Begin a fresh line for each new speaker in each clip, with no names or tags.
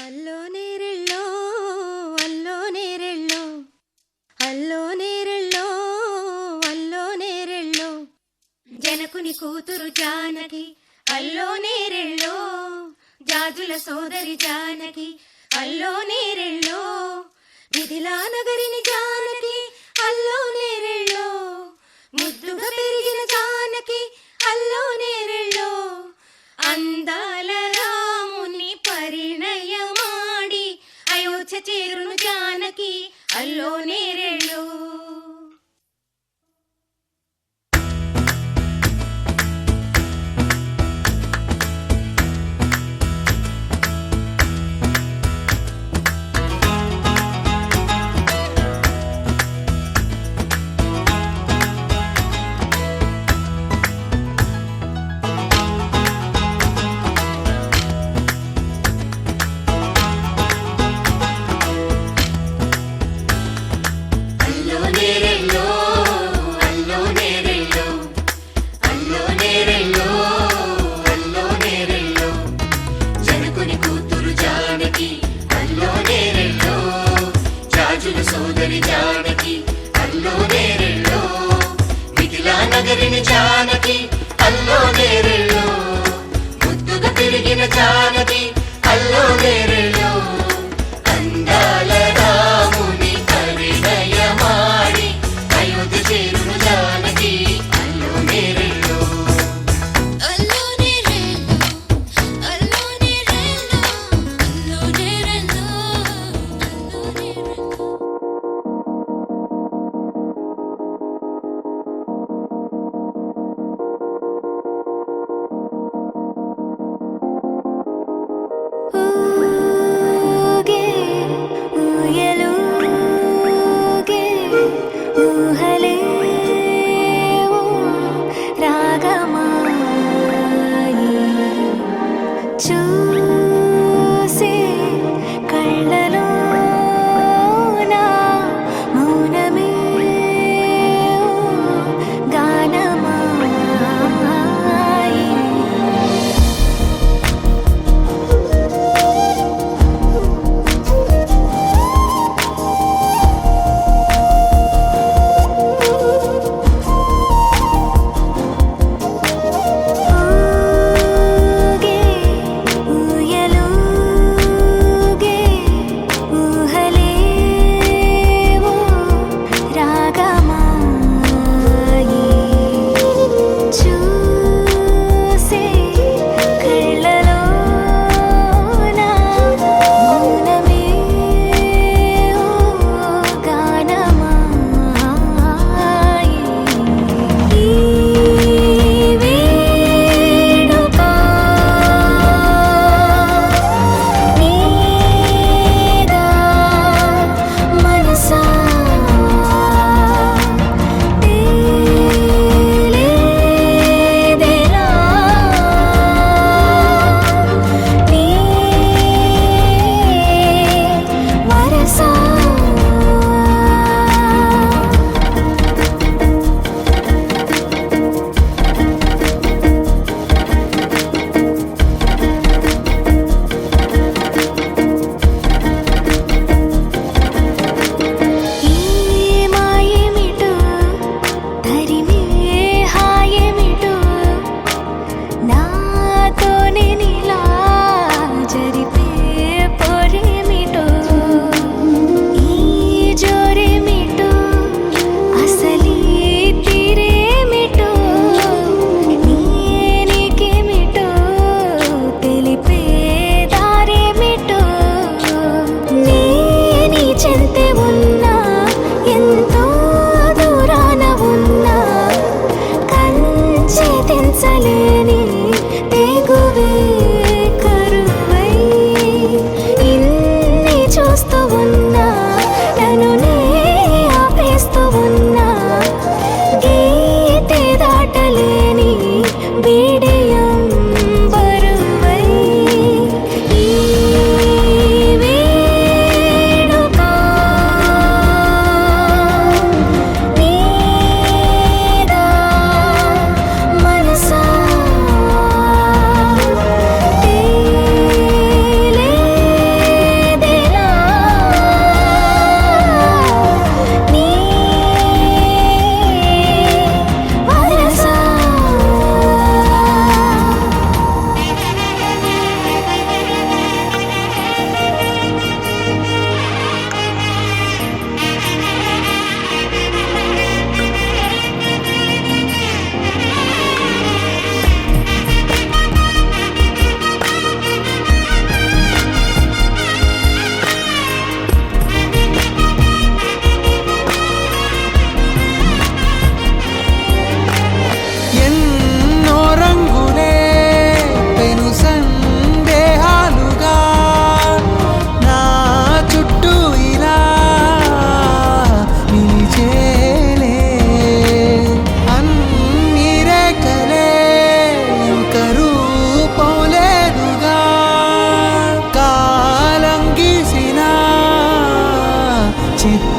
ಅಲ್ಲೋ ನೇರೆಳ್ಳೋ ಅಲ್ಲೋ ನೇರೆಳ್ಳೋ అల్లో నేరెళ్ళో అల్లో నేరెళ్ళో జనకుని కూతురు జానకి అల్లో నేరెళ్ళో జాజుల సోదరి జానకి అల్లో నేరెళ్ళో మిథిలా నగరిని జానకి అల్లో నేరెళ్ళో ముద్దుగా పెరిగిన జానకి అల్లో నేరెళ్ళో అందాల రాముని పరిణయమాడి అయోధ్య చేరును జానకి అల్లో నేరెళ్ళో.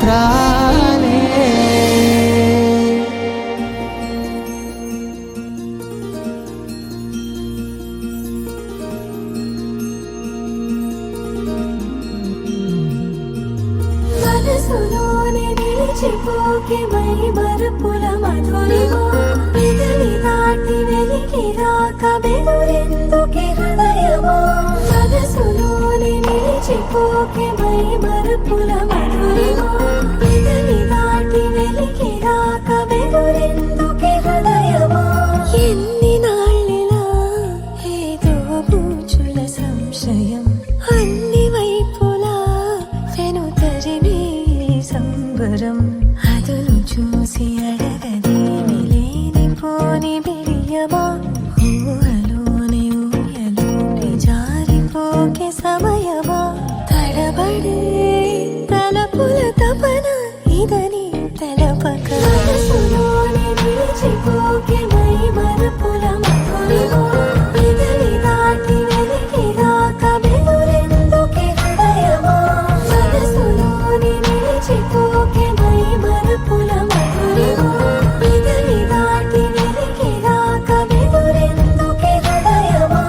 సంబరాలే.
మనసులోనే నిలిచిపోకే మై మరుపుల మధురిమా పెదవి దాటి వెలికి రాక బెదురెందుకే హృదయమా మనసులోనే నిలిచిపోకే మై మరుపుల మధురిమా పెదవి దాటి వెలికి రాక బెదురెందుకే హృదయమా ఎన్ని నాళ్ళిలా ఏదో పూచుల సంశయం అన్ని వైపులా వెనుతరిమే సంబరం అదును చూసి అడగదేమి లేనిపోని బిడియమా ఊహలోని ఊయలోని జారిపోకే సమయమా తడబడే తలపుల తపన ఇదని తెలపక మనసులోని నిలిచిపోకే మై మరుపుల మధురిమా పెదవి దాటి వెలికి రాక బెదురెందుకే హృదయమా మనసులోని నిలిచిపోకే మై మరుపుల మధురిమా పెదవి దాటి వెలికి రాక బెదురెందుకే హృదయమా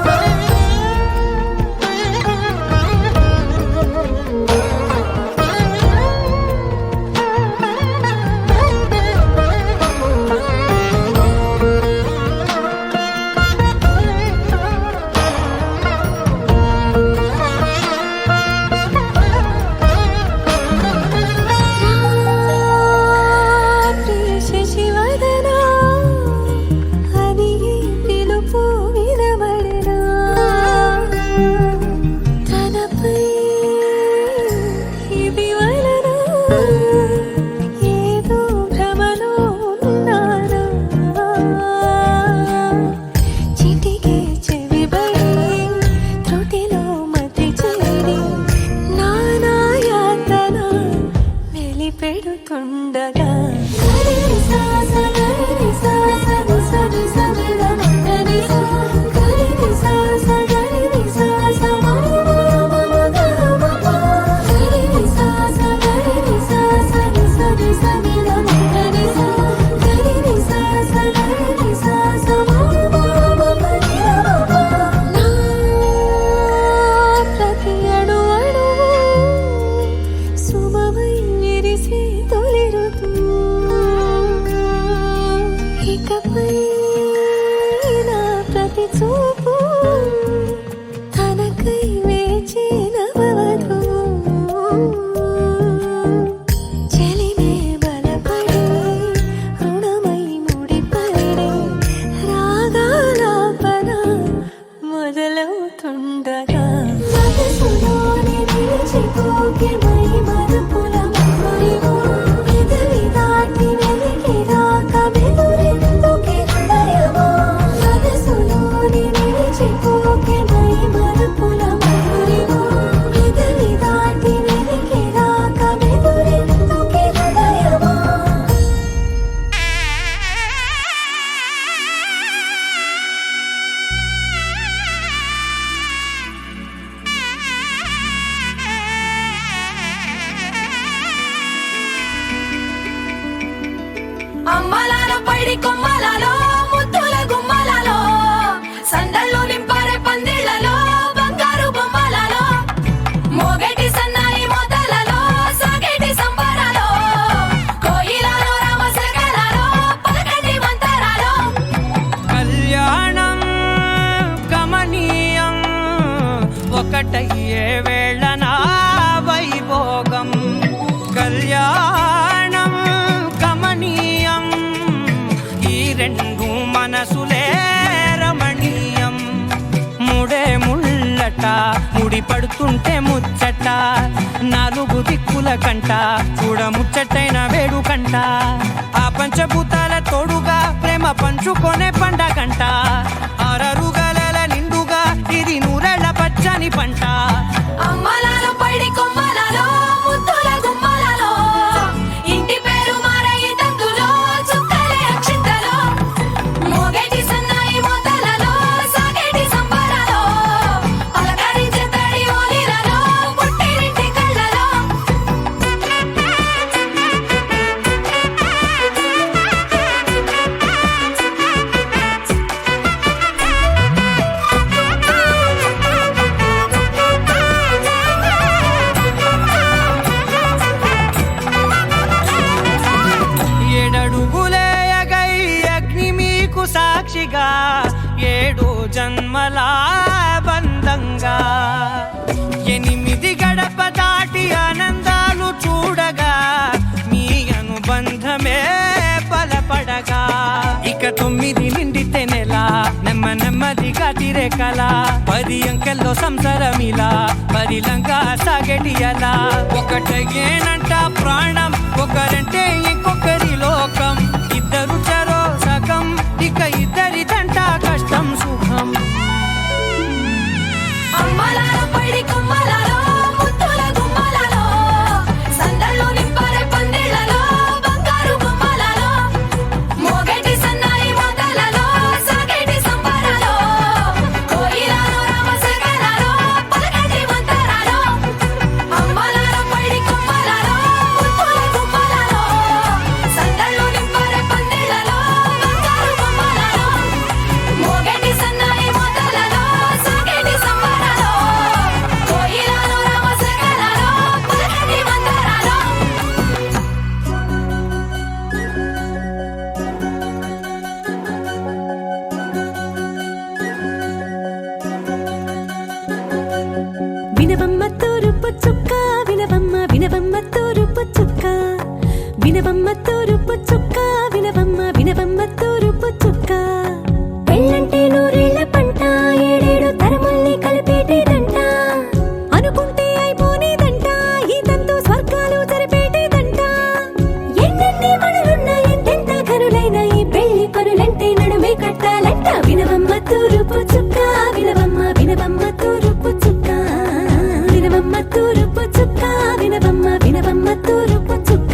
శశివదనా అని పిలుపు వినబడనా తనపై ఇది వలన ఏదో భ్రమలో ఉన్నానా చిటికే చెవిబడి త్రుటిలో మతి చేరి నానాయాతన వెలిపెడుతుండగా ప్రతి అణు అణువు శుభమై విరిసే తొలి ఋతువు ఇకపై నా ప్రతి చూపు తనకై వేచి నవవధువు చెలిమే బలపడి రుణమై ముడిపడి రాగాలాపన మొదలవుతుండగా మనసులోని నిలిచిపోకే మై మరుపుల మధురిమా పెదవి దాటి వెలికి రాక బెదురెందుకే హృదయమా మనసులోని నిలిచిపోకే మై మరుపుల మధురిమా పెదవి దాటి వెలికి రాక బెదురెందుకే హృదయమా
అమ్మలాల పైడి కొమ్మలలో ముద్దుల గుమ్మలలో సందళ్ళు నింపారే పందిళ్లలో బంగారు బొమ్మలలో మోగేటి సన్నాయి మోతలలో సాగేటి సంబరాలో కోయిలలో రామశకలలో పలకండి మంతరాలో
కళ్యాణం గమనీయం ఒకటయ్యే వేళ నా వైభోగం కళ్యాణం గమనీయం ఈ రెండు మనసులే రమణీయం ముడే ముళ్ళట ముడి పడుతుంటే ముచ్చట నాలుగు దిక్కుల కంట చూడ ముచ్చటైన వేడుకంట ఆ పంచభూతాల తోడుగా ప్రేమ పంచుకొనే పండగంట అరరుగలల నిండుగా ఇది నూరెళ్ళ పచ్చని పంట
అమ్మలాల పైడి కొమ్మలలో ముద్దుల గుమ్మలలో ఇంటి పేరు మారయి తందులో చుక్కలే అక్షింతలో మోగేటి సన్నాయి మోతలలో సాగేటి సంబరాలో పలకరించే తడి ఓలిలలో పుట్టినింటి కళ్ళలో
గతిరే కల 10 అంకెల్లో సంసారమిలా 10 లంగా సాగేటియలా ఒకటేనంట ప్రాణం ఒకరంటే ఇంకొకరి లోకం ఇద్దరు చరో సగం ఇక ఇద్దరిదంట కష్టం సుఖం
అమ్మలాలో పడి కొమ్మలాలో ముత్తుల గుమ్మలాలో సందళ్ళు నింపరే పందిళ్ళలో బంగారు గుమ్మలాలో మోగేటి సన్నాయి మోతలలో సాగేటి సంబరాలో కోయిలాలో రామసగనాలో పలకటి మంతరాలో అమ్మలాలో పడి కొమ్మలాలో ముత్తుల గుమ్మలాలో సందళ్ళు నింపరే పందిళ్ళలో బంగారు గుమ్మలాలో మోగేటి సన్నాయి మోతలలో సాగేటి సంబరాలో కోయిలాలో రామసగనాలో పలకటి మంతరాలో
వినవమ్మ తూరుపు చుక్క వినవమ్మ వినవమ్మ తూరుపు చుక్క వినవమ్మ తూరుపు చుక్క వినవమ్మ వినవమ్మ తూరుపు చుక్క పెళ్ళంటే నూరేళ్ల పంట ఏడేడు తరముల్ని కలిపేటేదంట అనుకుంటే అయిపోనేదంట ఈ తంతు స్వర్గాలు జరిపేటేదంట ఎన్నెన్ని మనులున్నా ఎంతెంత కనులైన ఈ పెళ్లి పనులంటే నడుమే కట్టాలంట వినవమ్మ తూరుపు చుక్క వినవమ్మ వినవమ్మ తూరుపు చుక్క వినవమ్మ తూరుపు చుక్క వినవమ్మ వినవమ్మ తూరుపు చుక్క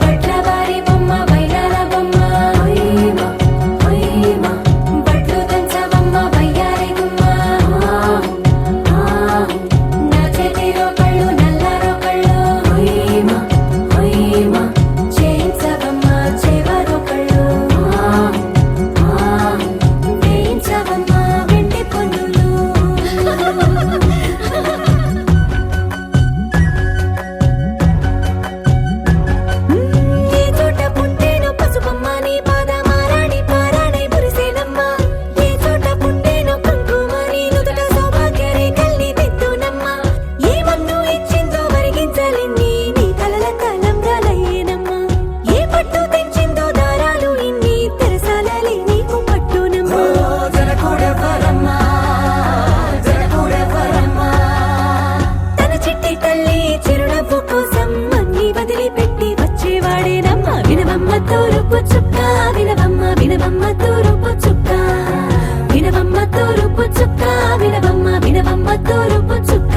బట్లవారి బొమ్మ వైరాల బొమ్మ ఓయమా ఓయమా బట్లు దంచవమ్మ వయ్యారి గుమ్మ నా చేతిలో కళ్ళు నల్లారో కళ్ళు ఓయమా ఓయమా చేయించవమ్మ చేవరో కళ్ళు వేయించవమ్మ వెండి పన్నులు ఏ చోట పుట్టేనో పసుపమ్మ నీ పాదమారాణి పారాణై మురిసేనమ్మ ఏ చోట పుట్టేనో కుంకుమ నీ నుదుట సౌభాగ్య రేఖల్ని దిద్దునమ్మ ఏ మందు ఇచ్చిందో మరిగించలిన్ని నీ కలల తలంబ్రాలయ్యేనమ్మ ఏ పట్టు తెంచిందో దారాలు ఇన్ని తెరసాలలి నీకు పట్టునమ్మ జనకూడెవరమ్మా జనకూడెవరమ్మా తన చిట్టి తల్లి చిరునవ్వు కోసం అన్ని వదిలిపెట్టి వచ్చేవాడేనమ్మ వినవమ్మ తూరుపు చుక్క వినవమ్మ వినవమ్మ తూరుపు చుక్క వినవమ్మ తూరుపు చుక్క వినవమ్మ వినవమ్మ తూరుపు చుక్క